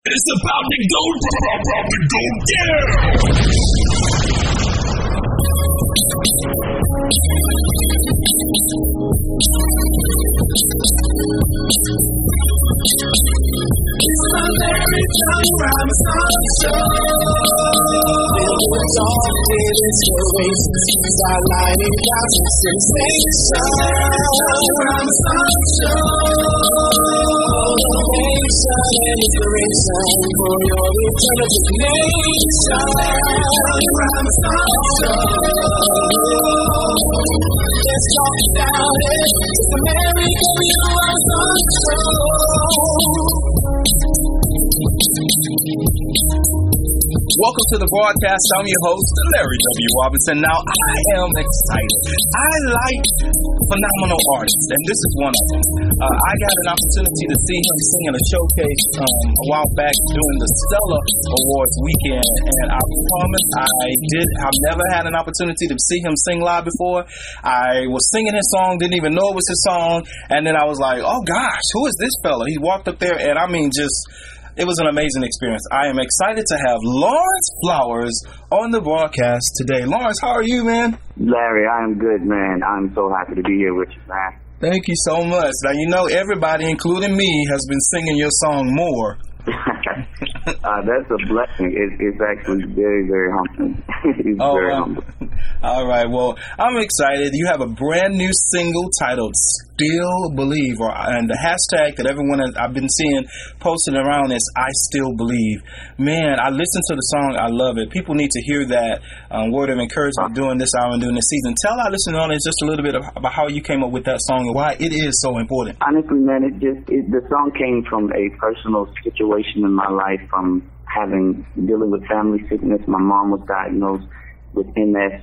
It's about to go down. It's my very young Ramadan show. It's all inspiration, outlining God's sensation. Ramadan show. Motivation and inspiration for your intelligent nation. Ramadan show. Let's talk about it. It's America, Ramadan show. Welcome to the broadcast. I'm your host, Larry W. Robinson. Now, I am excited. I like phenomenal artists, and this is one of them. I got an opportunity to see him sing in a showcase a while back during the Stellar Awards weekend, and I promise I've never had an opportunity to see him sing live before. I was singing his song, didn't even know it was his song, and then I was like, oh gosh, who is this fella? He walked up there, and I mean, it was an amazing experience. I am excited to have Lawrence Flowers on the broadcast today. Lawrence, how are you, man? Larry, I am good, man. I'm so happy to be here with you, man. Thank you so much. Now, you know, everybody, including me, has been singing your song more. That's a blessing. It's actually very, very humbling. It's very humbling. All right. Well, I'm excited. You have a brand new single titled Still Believe, and the hashtag that everyone I've been seeing posted around is I Still Believe. Man, I listened to the song. I love it. People need to hear that word of encouragement during this hour and during this season. Tell our listening audience just a little bit about how you came up with that song and why it is so important. Honestly, man, the song came from a personal situation in my life, from dealing with family sickness. My mom was diagnosed with MS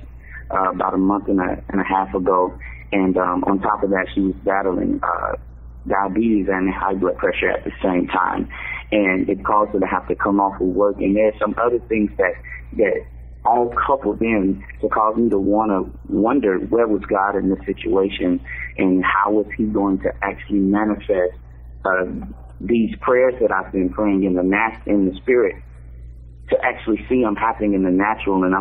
about a month and a half ago, and on top of that, she was battling diabetes and high blood pressure at the same time, and it caused her to have to come off of work. And there's some other things that all coupled in to cause me to wonder where was God in this situation, and how was He going to actually manifest these prayers that I've been praying in the spirit, to actually see them happening in the natural. And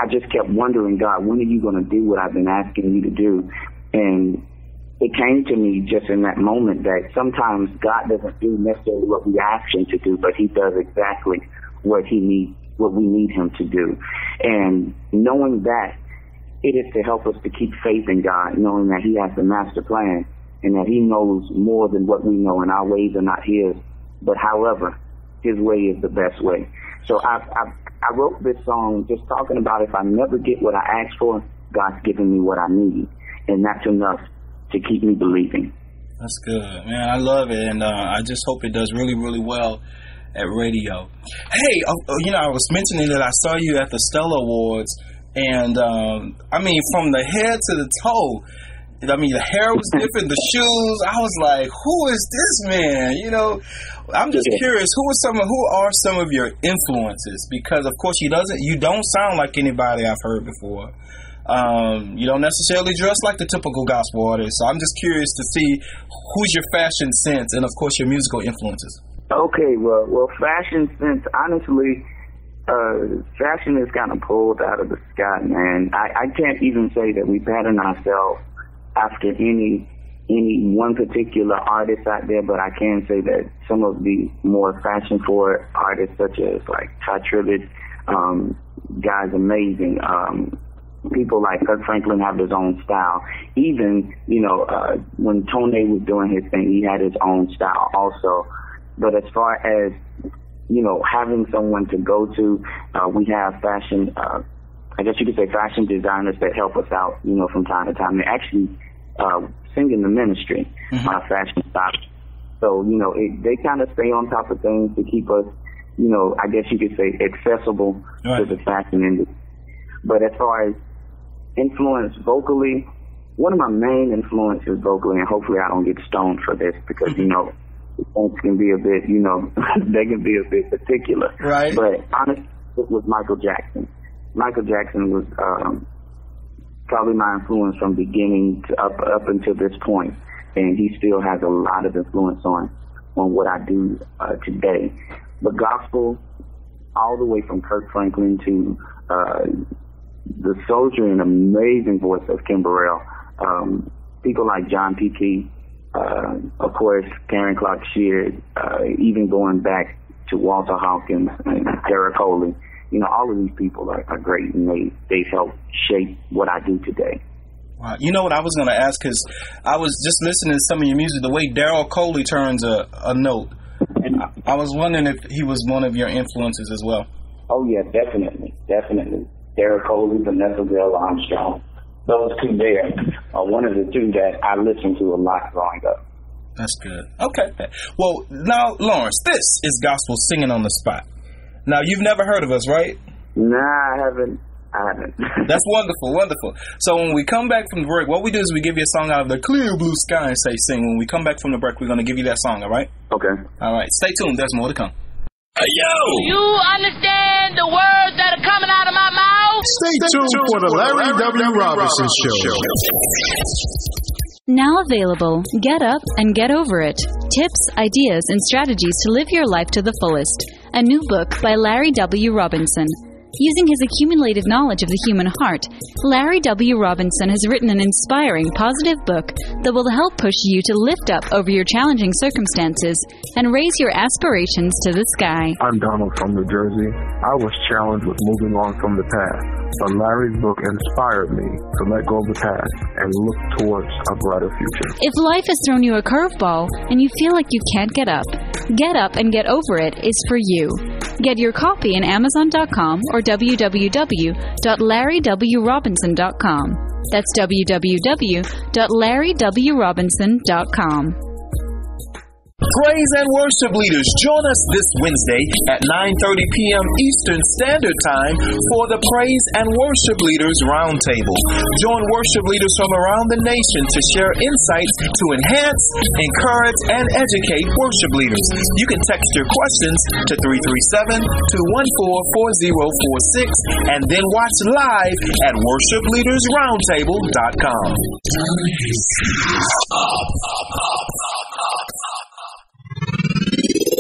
I just kept wondering, God, when are you going to do what I've been asking you to do? And it came to me just in that moment that sometimes God doesn't do necessarily what we ask Him to do, but He does exactly what we need Him to do. And knowing that, it is to help us to keep faith in God, knowing that He has the master plan, and that He knows more than what we know, and our ways are not His. But however, His way is the best way. So I wrote this song just talking about, if I never get what I asked for, God's giving me what I need. And that's enough to keep me believing. That's good, man. I love it. And I just hope it does really, really well at radio. Hey, I was mentioning that I saw you at the Stellar Awards. And, I mean, from the head to the toe, I mean, the hair was different, the shoes. I was like, who is this man? You know, I'm just curious, who are some of your influences? Because, of course, you don't sound like anybody I've heard before. You don't necessarily dress like the typical gospel artist. So I'm just curious to see who's your fashion sense and, of course, your musical influences. Okay, well, fashion sense, honestly, fashion is kind of pulled out of the sky, man. I can't even say that we pattern ourselves after any one particular artist out there, but I can say that some of the more fashion-forward artists, such as like Ty Tribbett, guy's amazing. People like Kirk Franklin have his own style. Even, when Tone was doing his thing, he had his own style also. But as far as, having someone to go to, we have fashion, I guess you could say fashion designers that help us out, from time to time. They actually sing in the ministry, fashion style. So, they kind of stay on top of things to keep us, I guess you could say accessible to the fashion industry. But as far as influence vocally, one of my main influences vocally, and hopefully I don't get stoned for this because, things can be a bit, they can be a bit particular. Right. But honestly, it was Michael Jackson. Michael Jackson was probably my influence from beginning to up until this point, and he still has a lot of influence on what I do today. But gospel, all the way from Kirk Franklin to the soldier and amazing voice of Kim Burrell, people like John P. Key, of course, Karen Clark Sheard, even going back to Walter Hawkins and Derek Coley. You know, all of these people are great, and they've helped shape what I do today. Wow. You know what I was going to ask, because I was just listening to some of your music, the way Daryl Coley turns a note. And I was wondering if he was one of your influences as well. Oh, yeah, definitely. Daryl Coley, Vanessa Bell Armstrong. Those two there are one of the two that I listened to a lot growing up. That's good. Okay. Well, now, Lawrence, this is Gospel Singing on the Spot. Now, you've never heard of us, right? Nah, I haven't. That's wonderful. So when we come back from the break, what we do is we give you a song out of the clear blue sky and say sing. When we come back from the break, we're going to give you that song, all right? Okay. All right. Stay tuned. There's more to come. Hey, yo! You understand the words that are coming out of my mouth? Stay tuned for the Larry W. Robinson Show. Now available, Get Up and Get Over It. Tips, ideas, and strategies to live your life to the fullest. A new book by Larry W. Robinson. Using his accumulated knowledge of the human heart, Larry W. Robinson has written an inspiring, positive book that will help push you to lift up over your challenging circumstances and raise your aspirations to the sky. I'm Donald from New Jersey. I was challenged with moving on from the past, but Larry's book inspired me to let go of the past and look towards a brighter future. If life has thrown you a curveball and you feel like you can't Get Up and Get Over It is for you. Get your copy in Amazon.com or www.larrywrobinson.com. That's www.larrywrobinson.com. Praise and worship leaders, join us this Wednesday at 9:30 p.m. Eastern Standard Time for the Praise and Worship Leaders Roundtable. Join worship leaders from around the nation to share insights to enhance, encourage, and educate worship leaders. You can text your questions to 337-214-4046 and then watch live at worshipleadersroundtable.com.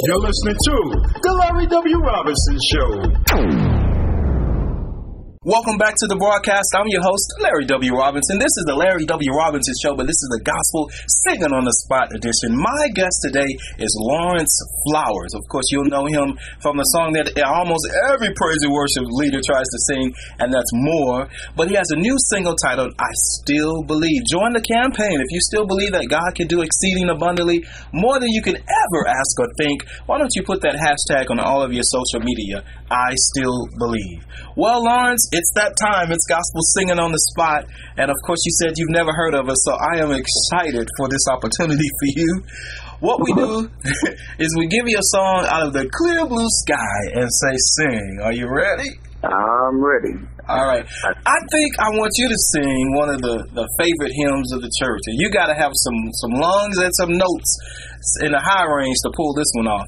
You're listening to The Larry W. Robinson Show. Welcome back to the broadcast. I'm your host, Larry W. Robinson. This is the Larry W. Robinson Show, but this is the Gospel Singing on the Spot edition. My guest today is Lawrence Flowers. Of course, you'll know him from the song that almost every praise and worship leader tries to sing, and that's More. But he has a new single titled, I Still Believe. Join the campaign. If you still believe that God can do exceeding abundantly, more than you can ever ask or think, why don't you put that hashtag on all of your social media, I Still Believe. Well, Lawrence, it's that time. It's Gospel Singing on the Spot. And of course, you said you've never heard of us, so I am excited for this opportunity for you. What we do is we give you a song out of the clear blue sky and say sing. Are you ready? I'm ready. All right. I think I want you to sing one of the favorite hymns of the church. And you got to have some lungs and some notes in the high range to pull this one off.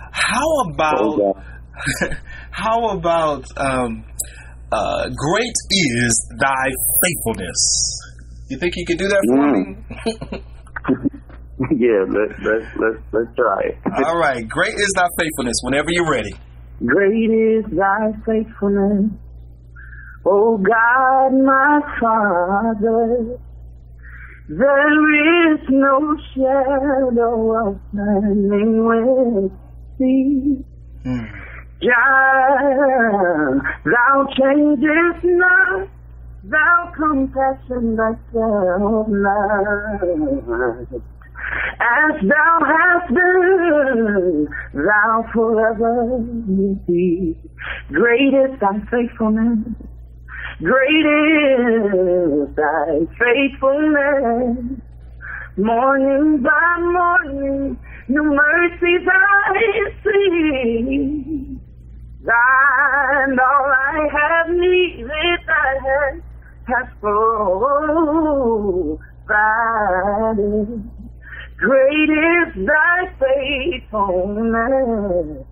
How about Great Is Thy Faithfulness? You think you could do that for me? Yeah, let's try it. All right. Great is Thy Faithfulness whenever you're ready. Great is Thy faithfulness, O God, my Father. There is no shadow of turning with Thee. Jah, Thou changest not, Thou compassion Thyself not. As Thou hast been, Thou forever will be. Great is Thy faithfulness. Great is Thy faithfulness. Morning by morning, new mercies I see. And all I have needed, Thy hand has provided. Great is Thy faithfulness.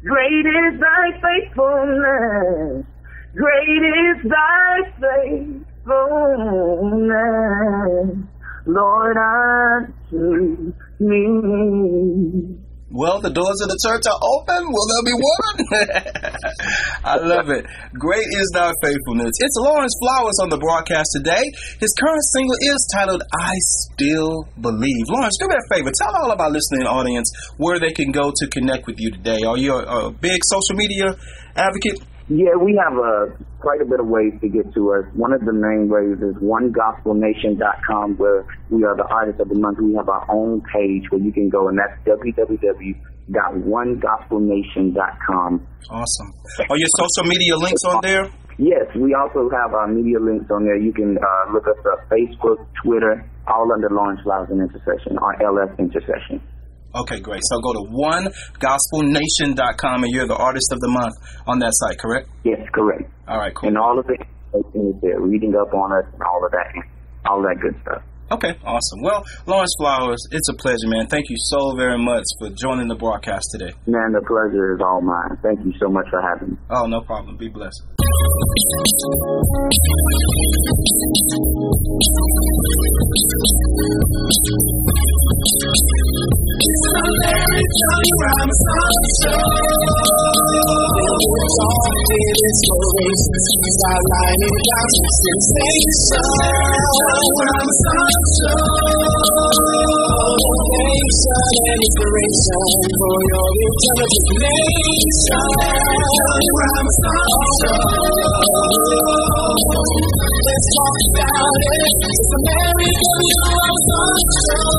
Great is Thy faithfulness. Great is Thy faithfulness. Lord, unto me. Well, the doors of the church are open. Will there be one? I love it. Great is thy faithfulness. It's Lawrence Flowers on the broadcast today. His current single is titled I Still Believe. Lawrence, do me a favor. Tell all of our listening audience where they can go to connect with you today. Are you a big social media advocate? Yeah, we have quite a bit of ways to get to us. One of the main ways is onegospelnation.com, where we are the artist of the month. We have our own page where you can go, and that's www.onegospelnation.com. Awesome. Are your social media links on there? Yes, we also have our media links on there. You can look us up, Facebook, Twitter, all under Lawrence Flowers and Intercession, or LF Intercession. Okay, great. So go to onegospelnation.com, and you're the artist of the month on that site, correct? Yes, correct. All right, cool. And all of it is there, reading up on us and all of that good stuff. Okay, awesome. Well, Lawrence Flowers, it's a pleasure, man. Thank you so very much for joining the broadcast today. Man, the pleasure is all mine. Thank you so much for having me. Oh, no problem. Be blessed. It's the Larry W. Robinson Show. It's all in inspiration. Start lining down some sensation. Robinson Show. Motivation and inspiration for your intelligent nation. Robinson Show. Let's talk about it. It's the Larry W. Robinson Show.